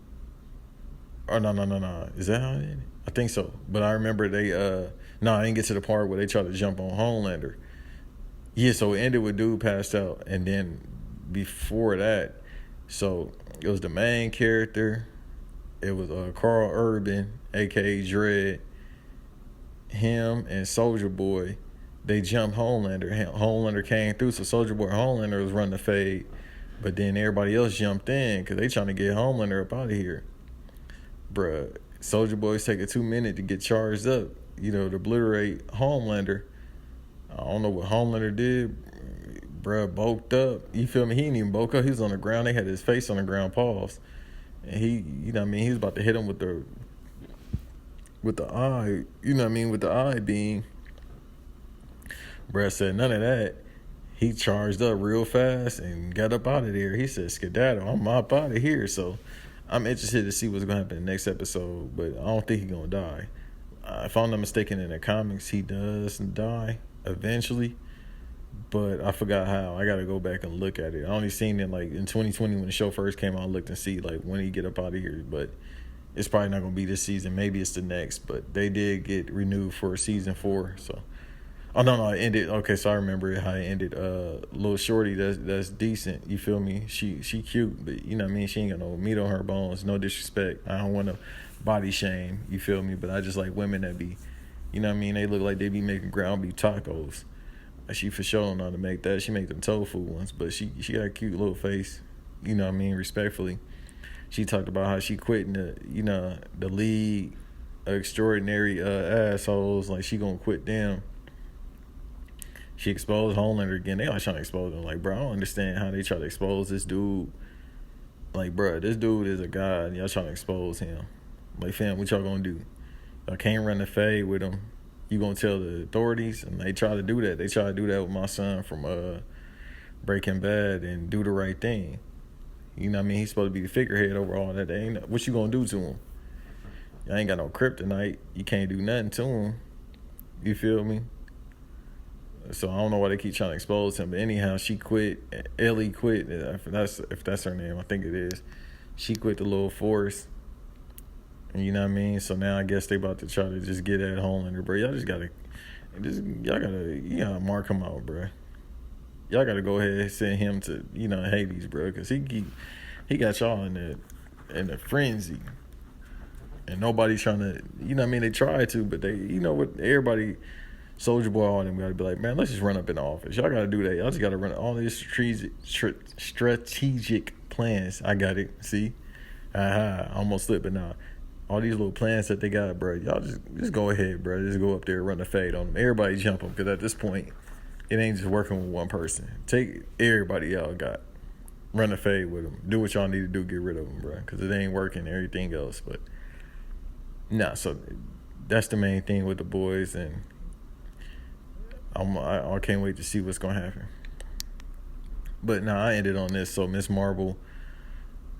Oh no. Is that how it ended? I think so. But I remember they I didn't get to the part where they tried to jump on Homelander. Yeah, so it ended with dude passed out, and then before that, so it was the main character. It was Carl Urban, aka Dredd. Him and Soldier Boy, they jumped Homelander. Homelander came through, so Soldier Boy and Homelander was running the fade, but then everybody else jumped in because they trying to get Homelander up out of here. Bruh, Soldier Boy's taking 2 minutes to get charged up, to obliterate Homelander. I don't know what Homelander did. Bruh, bulked up. You feel me? He didn't even bulk up. He was on the ground. They had his face on the ground, paused. And he was about to hit him with the eye, with the eye beam. Bruh said none of that. He charged up real fast and got up out of there. He said, skedaddle, I'm up out of here. So I'm interested to see what's going to happen in the next episode, but I don't think he's going to die. If I'm not mistaken, in the comics, he does die eventually, but I forgot how. I got to go back and look at it. I only seen it like in 2020 when the show first came out. I looked and see like when he get up out of here, but it's probably not going to be this season. Maybe it's the next, but they did get renewed for season 4. So, it ended. Okay, so I remember how it ended. Little shorty, that's decent. You feel me? She cute, but you know what I mean. She ain't got no meat on her bones. No disrespect. I don't want to body shame. You feel me? But I just like women that be, you know what I mean. They look like they be making ground beef tacos. She for sure don't know how to make that. She make them tofu ones, but she got a cute little face. You know what I mean? Respectfully. She talked about how she quit the league of extraordinary assholes. Like, she gonna quit them. She exposed Homelander again. They always trying to expose him. Like, bro, I don't understand how they try to expose this dude. Like, bro, this dude is a god, and y'all trying to expose him. Like, fam, what y'all gonna do? Y'all can't run the fade with him. You gonna tell the authorities? And they try to do that. They try to do that with my son from Breaking Bad and Do the Right Thing. You know what I mean? He's supposed to be the figurehead over all that. What you gonna do to him? I ain't got no kryptonite. You can't do nothing to him. You feel me? So I don't know why they keep trying to expose him. But anyhow, she quit. Ellie quit. If that's her name, I think it is. She quit the little force. And you know what I mean? So now I guess they about to try to just get at Homelander, bro. Y'all gotta mark him out, bro. Y'all gotta go ahead and send him to, Hades, bro, because he got y'all in the frenzy, and nobody's trying to, they tried to, but they, everybody, Soldier Boy, all them gotta be like, man, let's just run up in the office. Y'all gotta do that. Y'all just gotta run all these strategic plans. I got it. See, I almost slipped, but nah. All these little plans that they got, bro. Y'all just go ahead, bro. Just go up there, run the fade on them. Everybody jump them, because at this point, it ain't just working with one person. Take everybody y'all got. Run the fade with them. Do what y'all need to do. Get rid of them, bro. Because it ain't working everything else. But, so that's the main thing with the boys. And I can't wait to see what's going to happen. But, I ended on this. So, Miss Marvel,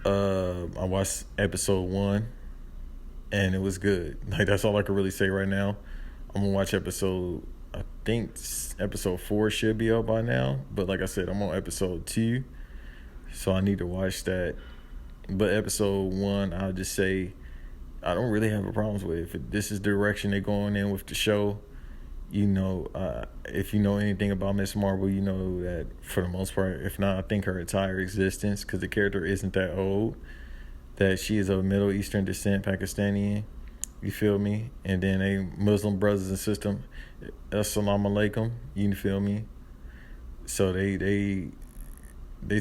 I watched episode 1. And it was good. Like, that's all I can really say right now. I'm going to watch I think episode 4 should be out by now. But like I said, I'm on episode 2. So I need to watch that. But episode 1, I'll just say, I don't really have a problem with it. If this is the direction they're going in with the show, if you know anything about Miss Marvel, you know that for the most part, if not, I think her entire existence, because the character isn't that old, that she is of Middle Eastern descent, Pakistani. You feel me? And then they Muslim brothers and sisters, assalamu alaikum. You feel me? So they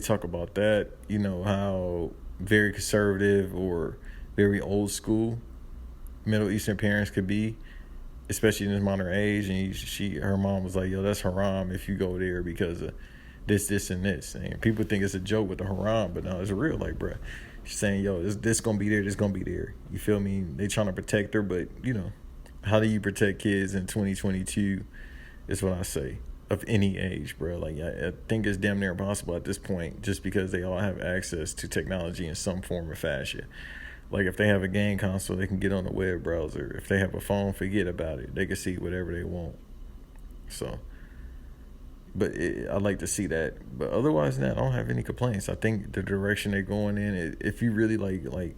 talk about that. How very conservative or very old school Middle Eastern parents could be, especially in this modern age. And her mom was like, yo, that's haram if you go there because of this, and this. And people think it's a joke with the haram, but no, it's real. Like, bruh, she's saying, yo, this gonna be there, this gonna be there. You feel me? They trying to protect her, but, you know, how do you protect kids in 2022 is what I say, of any age, bro. Like, I think it's damn near impossible at this point just because they all have access to technology in some form or fashion. Like, if they have a game console, they can get on the web browser. If they have a phone, forget about it. They can see whatever they want. So, but I like to see that. But otherwise, I don't have any complaints. I think the direction they're going in, if you really like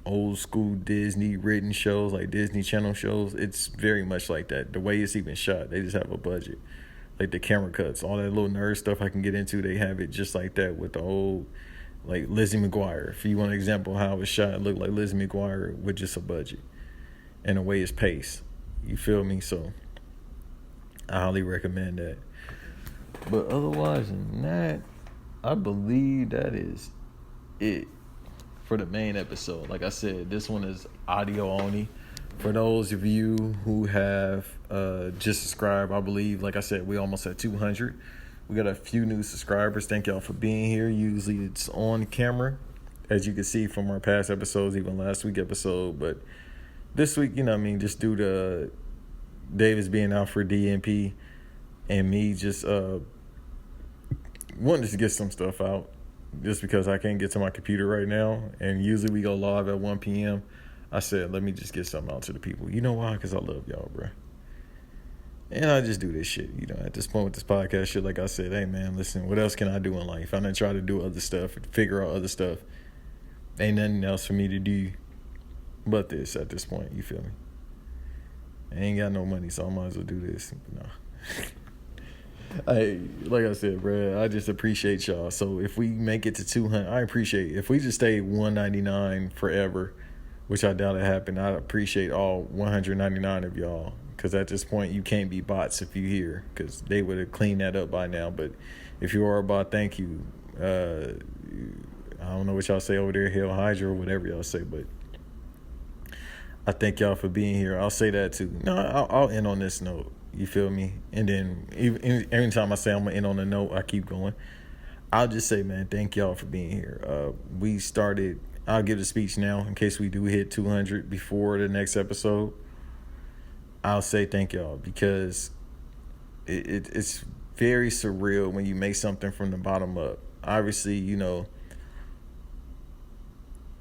old school Disney written shows, like Disney Channel shows, it's very much like that. The way it's even shot, they just have a budget. Like the camera cuts, all that little nerd stuff I can get into, they have it just like that with the old, like Lizzie McGuire. If you want an example of how it was shot, it looked like Lizzie McGuire with just a budget. And the way it's paced. You feel me? So I highly recommend that. But otherwise than that, I believe that is it for the main episode. Like I said, this one is audio only. For those of you who have just subscribed, I believe, like I said, we almost at 200. We got a few new subscribers. Thank y'all for being here. Usually it's on camera, as you can see from our past episodes, even last week episode. But this week, you know what I mean, just due to Davis being out for DNP and me just wanting to get some stuff out just because I can't get to my computer right now. And usually we go live at 1 p.m. I said, let me just get something out to the people. You know why? Because I love y'all, bro. And I just do this shit, you know, at this point with this podcast shit. Like I said, hey, man, listen, what else can I do in life? I'm going to try to do other stuff, figure out other stuff. Ain't nothing else for me to do but this at this point, you feel me? I ain't got no money, so I might as well do this. No. Like I said, bro, I just appreciate y'all. So if we make it to 200, I appreciate it. If we just stay 199 forever, which I doubt it happened, I appreciate all 199 of y'all. Because at this point, you can't be bots if you hear, because they would have cleaned that up by now. But if you are a bot, thank you. I don't know what y'all say over there, Hail Hydra or whatever y'all say, but I thank y'all for being here. I'll say that too. No, I'll end on this note. You feel me? And then every time I say I'm going to end on a note, I keep going. I'll just say, man, thank y'all for being here. We started, I'll give the speech now in case we do hit 200 before the next episode. I'll say thank y'all because it's very surreal when you make something from the bottom up. Obviously, you know,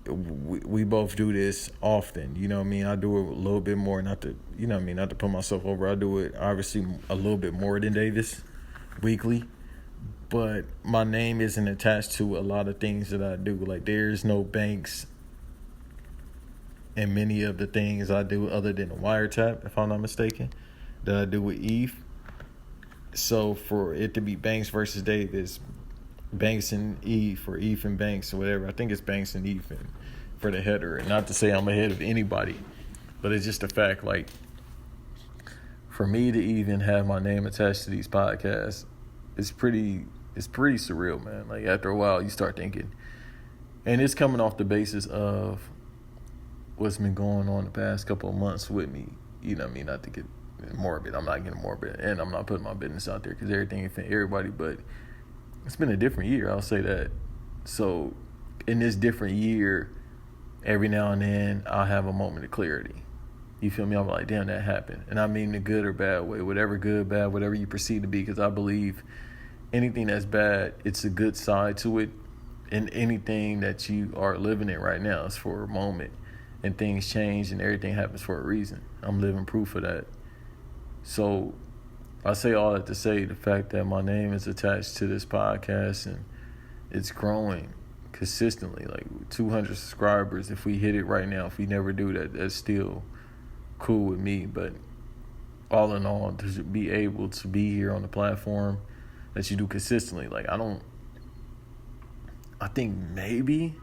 we both do this often. You know what I mean? I do it a little bit more, not to, you know what I mean, not to put myself over. I do it obviously a little bit more than Davis weekly. But my name isn't attached to a lot of things that I do. Like, there's no banks in many of the things I do other than the wiretap, if I'm not mistaken, that I do with Eve. So for it to be Banks versus Davis, Banks and Eve, or Eve and Banks, or whatever, I think it's Banks and Eve for the header. And not to say I'm ahead of anybody, but it's just a fact, like, for me to even have my name attached to these podcasts, it's pretty surreal, man. Like, after a while, you start thinking. And it's coming off the basis of what's been going on the past couple of months with me. You know what I mean? Not to get morbid. I'm not getting morbid. And I'm not putting my business out there because everything ain't for everybody. But it's been a different year, I'll say that. So in this different year, every now and then, I'll have a moment of clarity. You feel me? I'm like, damn, that happened. And I mean the good or bad way. Whatever good, bad, whatever you perceive to be. Because I believe anything that's bad, it's a good side to it. And anything that you are living in right now is for a moment. And things change and everything happens for a reason. I'm living proof of that. So I say all that to say the fact that my name is attached to this podcast and it's growing consistently. Like 200 subscribers, if we hit it right now, if we never do that, that's still cool with me. But all in all, to be able to be here on the platform that you do consistently, like I think maybe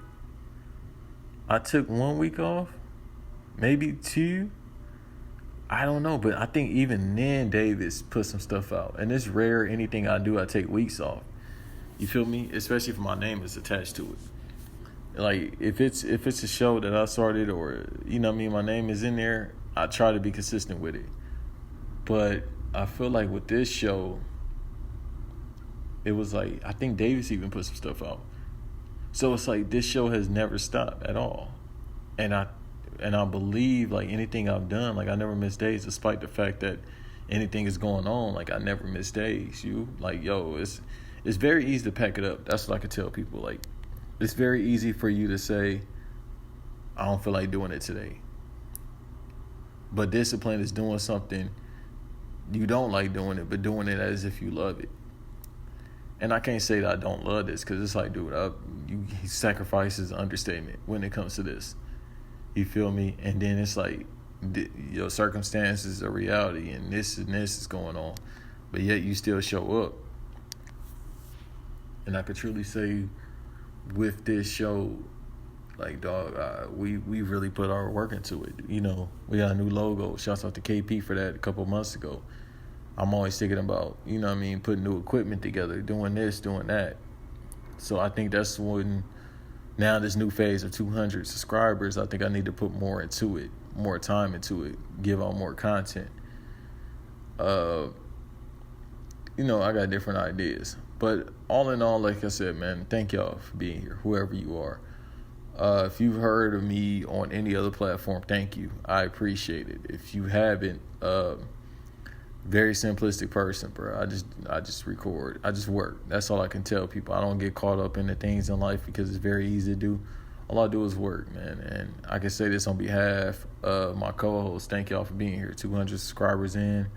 I took 1 week off, maybe 2. I don't know, but I think even then Davis put some stuff out. And it's rare, anything I do, I take weeks off. You feel me? Especially if my name is attached to it. like if it's a show that I started, or my name is in there, I try to be consistent with it. But I feel like with this show, it was like, I think Davis even put some stuff out. So it's like this show has never stopped at all. And I believe, like, anything I've done, like, I never miss days, despite the fact that anything is going on. Like, I never miss days. It's very easy to pack it up. That's what I could tell people. Like, it's very easy for you to say, I don't feel like doing it today. But discipline is doing something you don't like doing it, but doing it as if you love it. And I can't say that I don't love this, because it's like, dude, sacrifice is an understatement when it comes to this. You feel me? And then it's like, your circumstances are reality, and this is going on, but yet you still show up. And I could truly say, with this show, like, dog, we really put our work into it. We got a new logo. Shouts out to KP for that a couple months ago. I'm always thinking about, putting new equipment together, doing this, doing that. So I think that's when, now this new phase of 200 subscribers, I think I need to put more into it, more time into it, give out more content. I got different ideas. But all in all, like I said, man, thank y'all for being here, whoever you are. If you've heard of me on any other platform, thank you. I appreciate it. If you haven't, very simplistic person, bro. I just record. I just work. That's all I can tell people. I don't get caught up in the things in life because it's very easy to do. All I do is work, man. And I can say this on behalf of my co-host. Thank y'all for being here. 200 subscribers in.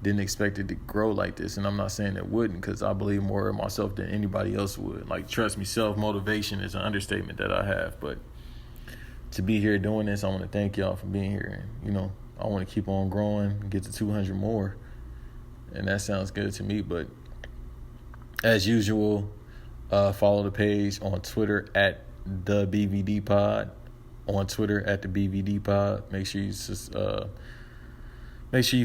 Didn't expect it to grow like this. And I'm not saying it wouldn't, because I believe more in myself than anybody else would. Like, trust me, self-motivation is an understatement that I have. But to be here doing this, I want to thank y'all for being here. And, I want to keep on growing, get to 200 more. And that sounds good to me. But as usual, follow the page on Twitter at the BVD Pod. On Twitter at the BVD Pod. Make sure you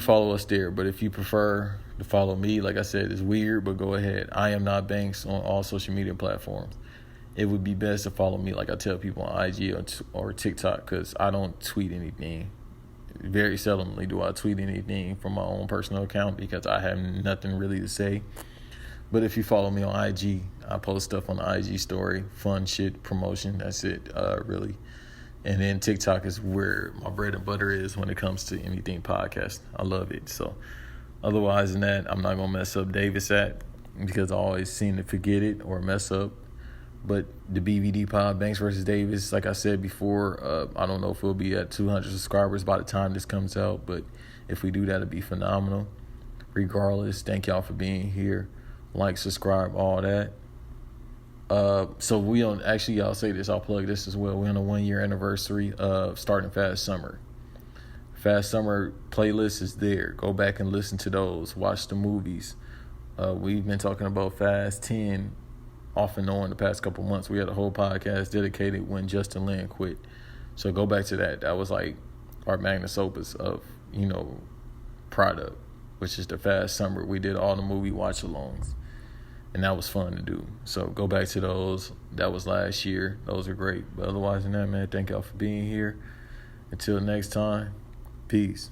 follow us there. But if you prefer to follow me, like I said, it's weird, but go ahead. iamnotbanks on all social media platforms. It would be best to follow me, like I tell people, on IG or TikTok, because I don't tweet anything. Very seldomly do I tweet anything from my own personal account, because I have nothing really to say. But if you follow me on IG, I post stuff on the IG story, fun shit, promotion. That's it, really. And then TikTok is where my bread and butter is when it comes to anything podcast. I love it. So otherwise than that, I'm not going to mess up Davis because I always seem to forget it or mess up. But the BVD Pod, Banks versus Davis, like I said before, I don't know if we'll be at 200 subscribers by the time this comes out. But if we do that, it'd be phenomenal. Regardless, thank y'all for being here. Like, subscribe, all that. So we on, actually, I'll say this, I'll plug this as well. We're on a 1-year anniversary of starting Fast Summer. Fast Summer playlist is there. Go back and listen to those. Watch the movies. We've been talking about Fast 10 off and on the past couple months. We had a whole podcast dedicated when Justin Lin quit. So go back to that. That was like our magnus opus of, product, which is the Fast Summer. We did all the movie watch-alongs. And that was fun to do. So go back to those. That was last year. Those are great. But otherwise than that, man, thank y'all for being here. Until next time, peace.